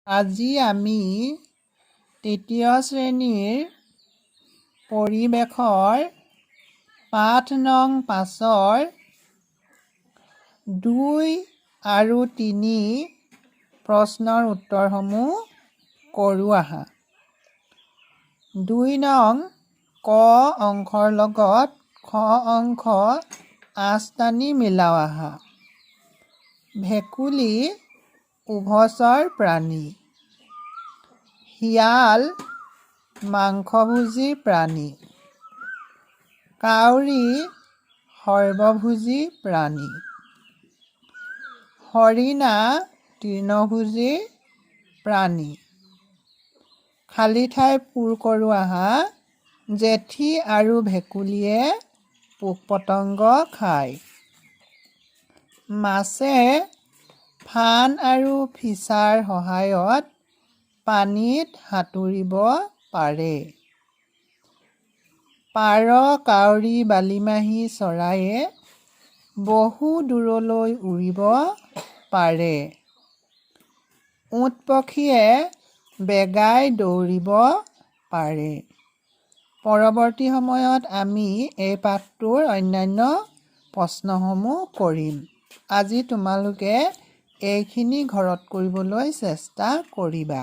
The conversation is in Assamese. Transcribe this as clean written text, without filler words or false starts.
আজি আমি তৃতীয় শ্ৰেণীৰ পৰিৱেশৰ পাঠ নং 5-ৰ 2 আৰু 3 প্ৰশ্নৰ উত্তৰসমূহ কৰোঁ আহা। 2 নং ক অংশৰ লগত খ অংশ আঁচ টানি মিলাও আহা। ভেকুলী উভচৰ প্ৰাণী। শিয়াল মাংসভোজী প্ৰাণী। কাউৰী সৰ্বভোজী প্ৰাণী। হৰিণা তৃণভোজী প্ৰাণী। খালী ঠাই পূৰ কৰোঁ আহা। জেঠী আৰু ভেকুলীয়ে পোক পতংগ খায়। মাছে ফান আৰু ফিছাৰ সহায়ত পানীত সাঁতুৰিব পাৰে। পাৰ কাউৰী বালিমাহী চৰাইয়ে বহু দূৰলৈ উৰিব পাৰে। উট পক্ষীয়ে বেগাই দৌৰিব পাৰে। পৰৱৰ্তী সময়ত আমি এই পাঠটোৰ অন্যান্য প্ৰশ্নসমূহ কৰিম। আজি তোমালোকে এইখিনি ঘৰত কৰিবলৈ চেষ্টা কৰিবা।